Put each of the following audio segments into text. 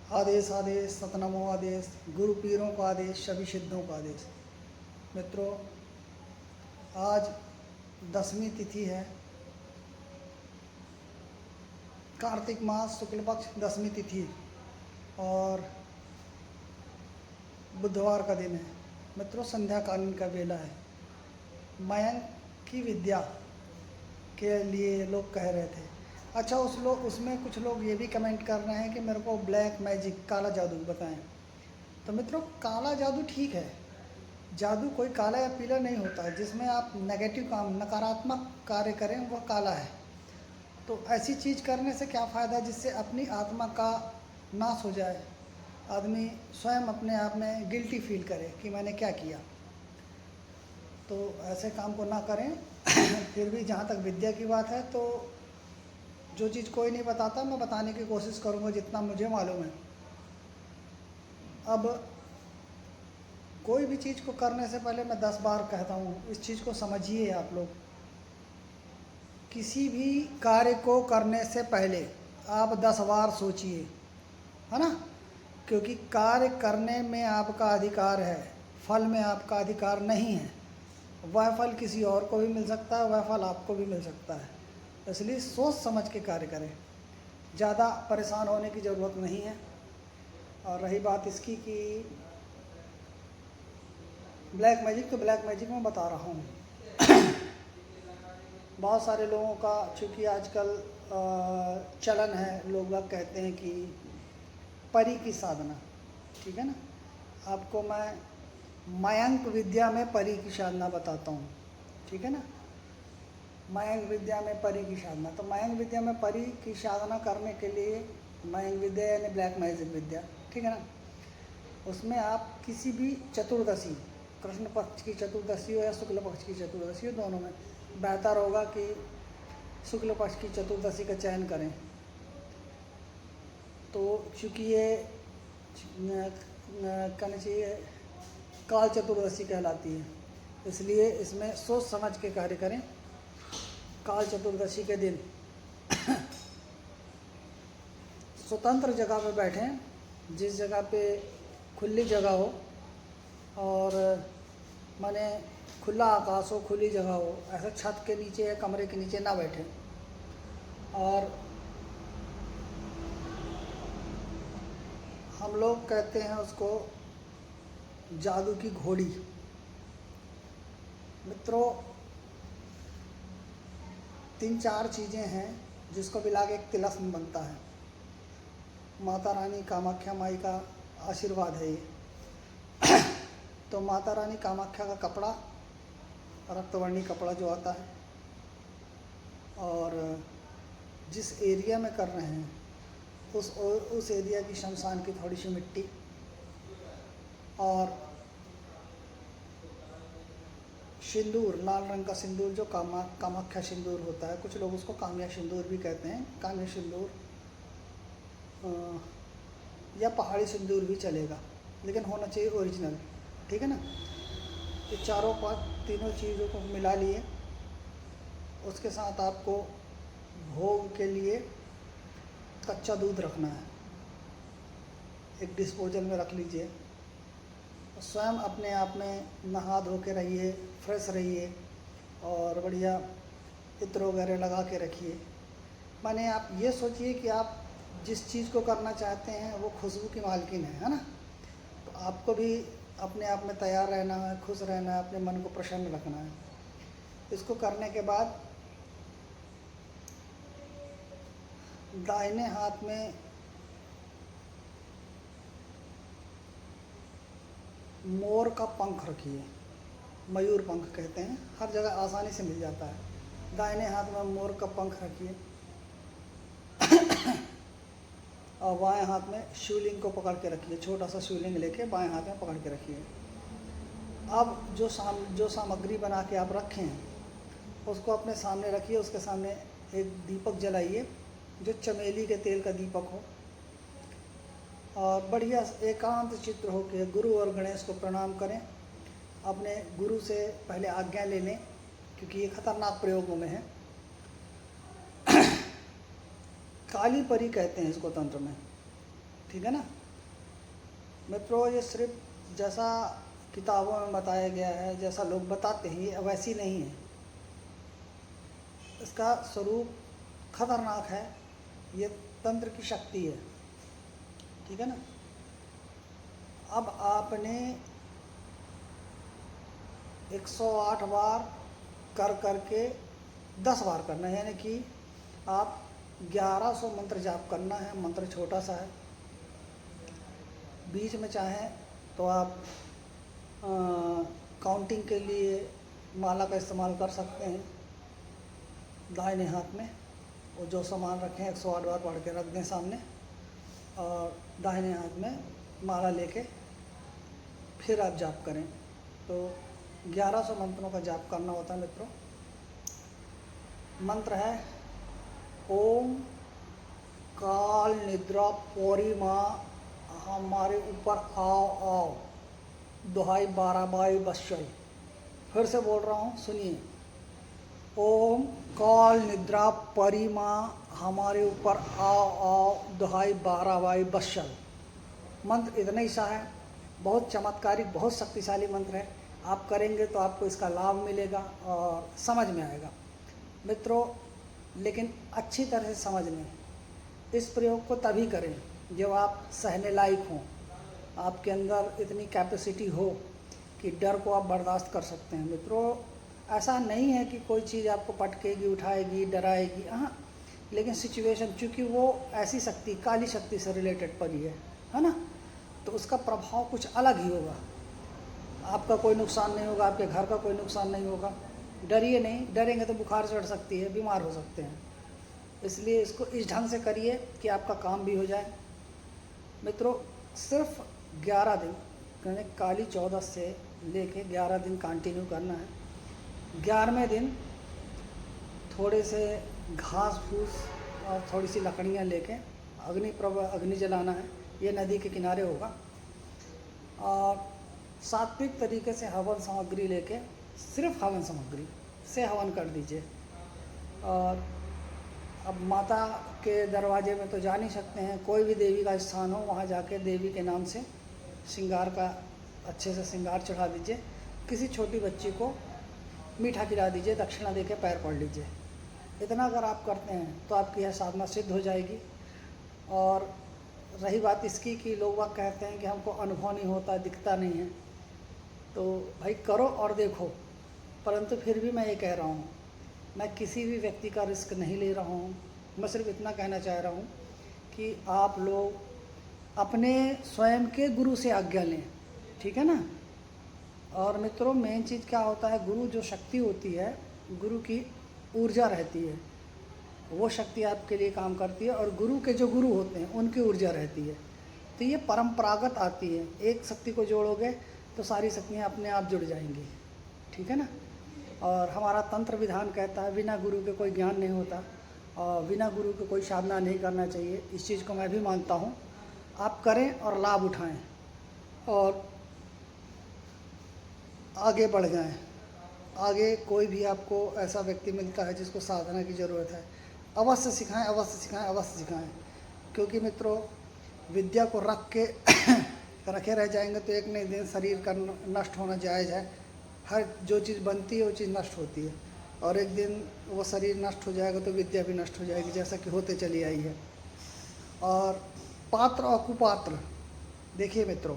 आदेश आदेश सतनमो आदेश, गुरु पीरों का आदेश, सभी सिद्धों का आदेश। मित्रों, आज 10वीं तिथि है, कार्तिक मास शुक्ल पक्ष 10वीं तिथि और बुधवार का दिन है। मित्रों, संध्या कालीन का बेला है। मयंक की विद्या के लिए लोग कह रहे थे। अच्छा, उसमें कुछ लोग ये भी कमेंट कर रहे हैं कि मेरे को ब्लैक मैजिक, काला जादू बताएं। तो मित्रों, काला जादू ठीक है, जादू कोई काला या पीला नहीं होता है। जिसमें आप नेगेटिव काम, नकारात्मक कार्य करें वह काला है। तो ऐसी चीज़ करने से क्या फ़ायदा जिससे अपनी आत्मा का नाश हो जाए, आदमी स्वयं अपने आप में गिल्टी फील करे कि मैंने क्या किया। तो ऐसे काम को ना करें। फिर भी जहाँ तक विद्या की बात है, तो जो चीज़ कोई नहीं बताता मैं बताने की कोशिश करूँगा जितना मुझे मालूम है। अब कोई भी चीज़ को करने से पहले मैं 10 बार कहता हूँ, इस चीज़ को समझिए आप लोग। किसी भी कार्य को करने से पहले आप 10 बार सोचिए, है ना। क्योंकि कार्य करने में आपका अधिकार है, फल में आपका अधिकार नहीं है। वह फल किसी और को भी मिल सकता है, वह फल आपको भी मिल सकता है। इसलिए सोच समझ के कार्य करें, ज़्यादा परेशान होने की ज़रूरत नहीं है। और रही बात इसकी कि ब्लैक मैजिक, तो ब्लैक मैजिक मैं बता रहा हूँ। बहुत सारे लोगों का, चूँकि आजकल चलन है, लोग बाग कहते हैं कि परी की साधना, ठीक है ना। आपको मैं मयंक विद्या में परी की साधना बताता हूँ, ठीक है ना। मयंक विद्या में परी की साधना, तो मयंक विद्या में परी की साधना करने के लिए, मयंक विद्या यानी ब्लैक मैजिक विद्या, ठीक है ना। उसमें आप किसी भी चतुर्दशी, कृष्ण पक्ष की चतुर्दशी हो या शुक्ल पक्ष की चतुर्दशी हो, दोनों में बेहतर होगा कि शुक्ल पक्ष की चतुर्दशी का चयन करें। तो चूँकि ये कहना चाहिए काल चतुर्दशी कहलाती है, इसलिए इसमें सोच समझ के कार्य करें। काल चतुर्दशी के दिन स्वतंत्र जगह पे बैठें, जिस जगह पे खुली जगह हो और माने खुला आकाश हो, खुली जगह हो। ऐसे छत के नीचे या कमरे के नीचे ना बैठें। और हम लोग कहते हैं उसको जादू की घोड़ी। मित्रों, 3-4 चीज़ें हैं जिसको मिला के एक तिलस्म बनता है। माता रानी कामाख्या माई का आशीर्वाद है ये। तो माता रानी कामाख्या का कपड़ा, रक्तवर्णी कपड़ा जो आता है, और जिस एरिया में कर रहे हैं उस एरिया की शमशान की थोड़ी सी मिट्टी, और सिंदूर, लाल रंग का सिंदूर जो कामाख्या सिंदूर होता है। कुछ लोग उसको काम्या सिंदूर भी कहते हैं। काम्या सिंदूर या पहाड़ी सिंदूर भी चलेगा, लेकिन होना चाहिए ओरिजिनल, ठीक है ना। ये तीनों चीज़ों को मिला लिए। उसके साथ आपको भोग के लिए कच्चा दूध रखना है, एक डिस्पोजल में रख लीजिए। स्वयं अपने आप में नहा धो के रहिए, फ्रेश रहिए और बढ़िया इत्र वगैरह लगा के रखिए। माने आप ये सोचिए कि आप जिस चीज़ को करना चाहते हैं वो खुशबू की मालकिन है ना। तो आपको भी अपने आप में तैयार रहना है, खुश रहना है, अपने मन को प्रसन्न रखना है। इसको करने के बाद दाहिने हाथ में मोर का पंख रखिए। मयूर पंख कहते हैं, हर जगह आसानी से मिल जाता है। दाहिने हाथ में मोर का पंख रखिए और बाएं हाथ में शिवलिंग को पकड़ के रखिए। छोटा सा शिवलिंग लेके बाएं हाथ में पकड़ के रखिए। अब जो सामग्री बना के आप रखें हैं उसको अपने सामने रखिए। उसके सामने एक दीपक जलाइए जो चमेली के तेल का दीपक हो, और बढ़िया एकांत चित्र हो के गुरु और गणेश को प्रणाम करें। अपने गुरु से पहले आज्ञा ले लें, क्योंकि ये खतरनाक प्रयोगों में है। काली परी कहते हैं इसको तंत्र में। ठीक है ना मित्रों। ये सिर्फ जैसा किताबों में बताया गया है, जैसा लोग बताते हैं, ये वैसी नहीं है। इसका स्वरूप खतरनाक है। ये तंत्र की शक्ति है, ठीक है ना। अब आपने 108 बार कर करके 10 बार करना है, यानी कि आप 1100 मंत्र जाप करना है। मंत्र छोटा सा है। बीच में चाहें तो आप काउंटिंग के लिए माला का इस्तेमाल कर सकते हैं। दाहिने हाथ में वो जो सामान रखें 108 बार पढ़ के रख दें सामने, और दाहिने हाथ में माला लेके फिर आप जाप करें। तो 1100 मंत्रों का जाप करना होता है मित्रों। मंत्र है ओम काल निद्रा पौरी माँ हमारे ऊपर आओ आओ, दुहाई 12 बाई बशल। फिर से बोल रहा हूँ, सुनिए। ओम काल निद्रा परी माँ हमारे ऊपर आओ आओ, दुहाई 12 बाई बशल। मंत्र इतना ही सा है, बहुत चमत्कारिक, बहुत शक्तिशाली मंत्र है। आप करेंगे तो आपको इसका लाभ मिलेगा और समझ में आएगा मित्रों। लेकिन अच्छी तरह से समझ लें। इस प्रयोग को तभी करें जब आप सहने लायक हों, आपके अंदर इतनी कैपेसिटी हो कि डर को आप बर्दाश्त कर सकते हैं मित्रों। ऐसा नहीं है कि कोई चीज़ आपको पटकेगी, उठाएगी, डराएगी, हाँ, लेकिन सिचुएशन, चूँकि वो ऐसी शक्ति, काली शक्ति से रिलेटेड परी है ना, तो उसका प्रभाव कुछ अलग ही होगा। आपका कोई नुकसान नहीं होगा, आपके घर का कोई नुकसान नहीं होगा। डरिए नहीं, डरेंगे तो बुखार चढ़ सकती है, बीमार हो सकते हैं। इसलिए इसको इस ढंग से करिए कि आपका काम भी हो जाए मित्रों। सिर्फ 11 दिन, यानी काली 14 से लेके 11 दिन कंटिन्यू करना है। 11वें दिन थोड़े से घास फूस और थोड़ी सी लकड़ियाँ लेके अग्नि जलाना है। ये नदी के किनारे होगा। और सात्विक तरीके से हवन सामग्री लेके, सिर्फ हवन सामग्री से हवन कर दीजिए। और अब माता के दरवाजे में तो जा नहीं सकते हैं, कोई भी देवी का स्थान हो वहाँ जाके देवी के नाम से श्रृंगार का अच्छे से श्रृंगार चढ़ा दीजिए। किसी छोटी बच्ची को मीठा खिला दीजिए, दक्षिणा देके पैर पड़ लीजिए। इतना अगर आप करते हैं तो आपकी यह साधना सिद्ध हो जाएगी। और रही बात इसकी कि लोग वह कहते हैं कि हमको अनुभव नहीं होता, दिखता नहीं है, तो भाई करो और देखो। परंतु फिर भी मैं ये कह रहा हूँ, मैं किसी भी व्यक्ति का रिस्क नहीं ले रहा हूँ। मैं सिर्फ इतना कहना चाह रहा हूँ कि आप लोग अपने स्वयं के गुरु से आज्ञा लें, ठीक है ना। और मित्रों मेन चीज़ क्या होता है, गुरु जो शक्ति होती है, गुरु की ऊर्जा रहती है, वो शक्ति आपके लिए काम करती है। और गुरु के जो गुरु होते हैं उनकी ऊर्जा रहती है। तो ये परंपरागत आती है। एक शक्ति को जोड़ोगे तो सारी शक्तियाँ अपने आप जुड़ जाएंगी, ठीक है ना। और हमारा तंत्र विधान कहता है बिना गुरु के कोई ज्ञान नहीं होता, और बिना गुरु के कोई साधना नहीं करना चाहिए। इस चीज़ को मैं भी मानता हूँ। आप करें और लाभ उठाएं और आगे बढ़ जाएं। आगे कोई भी आपको ऐसा व्यक्ति मिलता है जिसको साधना की ज़रूरत है, अवश्य सिखाएं, अवश्य सिखाएं, अवश्य सिखाएं। क्योंकि मित्रों विद्या को रख के रखे रह जाएंगे तो एक न एक दिन शरीर का नष्ट होना जायज़ है। हर जो चीज़ बनती है वो चीज़ नष्ट होती है, और एक दिन वो शरीर नष्ट हो जाएगा तो विद्या भी नष्ट हो जाएगी, जैसा कि होते चली आई है। और पात्र और कुपात्र, देखिए मित्रों,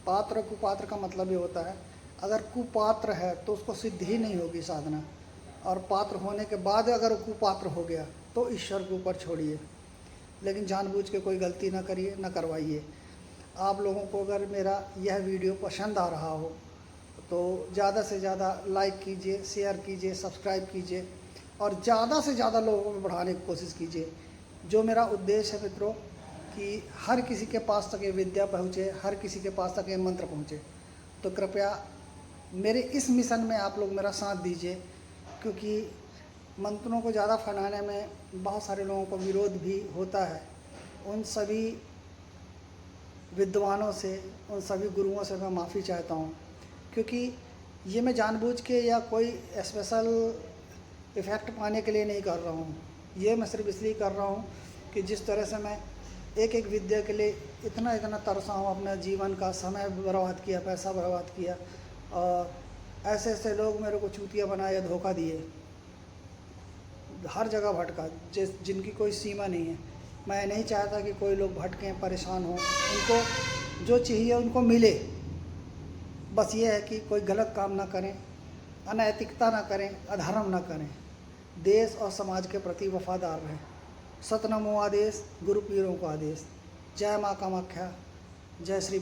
पात्र और कुपात्र का मतलब ये होता है, अगर कुपात्र है तो उसको सिद्धि ही नहीं होगी साधना, और पात्र होने के बाद अगर कुपात्र हो गया तो ईश्वर के ऊपर छोड़िए। लेकिन जानबूझ के कोई गलती ना करिए, ना करवाइए। आप लोगों को अगर मेरा यह वीडियो पसंद आ रहा हो तो ज़्यादा से ज़्यादा लाइक कीजिए, शेयर कीजिए, सब्सक्राइब कीजिए, और ज़्यादा से ज़्यादा लोगों में बढ़ाने की कोशिश कीजिए। जो मेरा उद्देश्य है मित्रों कि हर किसी के पास तक ये विद्या पहुँचे, हर किसी के पास तक ये मंत्र पहुँचे। तो कृपया मेरे इस मिशन में आप लोग मेरा साथ दीजिए, क्योंकि मंत्रों को ज़्यादा फैलाने में बहुत सारे लोगों को विरोध भी होता है। उन सभी विद्वानों से, उन सभी गुरुओं से मैं माफ़ी चाहता हूँ, क्योंकि ये मैं जानबूझ के या कोई स्पेशल इफ़ेक्ट पाने के लिए नहीं कर रहा हूँ। ये मैं सिर्फ इसलिए कर रहा हूँ कि जिस तरह से मैं एक एक विद्या के लिए इतना इतना तरसा हूँ, अपने जीवन का समय बर्बाद किया, पैसा बर्बाद किया, और ऐसे ऐसे लोग मेरे को चूतिया बनाए, धोखा दिए, हर जगह भटका, जिनकी कोई सीमा नहीं है। मैं नहीं चाहता कि कोई लोग भटकें, परेशान हों, उनको जो चाहिए उनको मिले। बस ये है कि कोई गलत काम ना करें, अनैतिकता ना करें, अधर्म ना करें, देश और समाज के प्रति वफादार रहें। सतनमो आदेश, गुरु पीरों को आदेश। जय माँ कामाख्या, जय श्री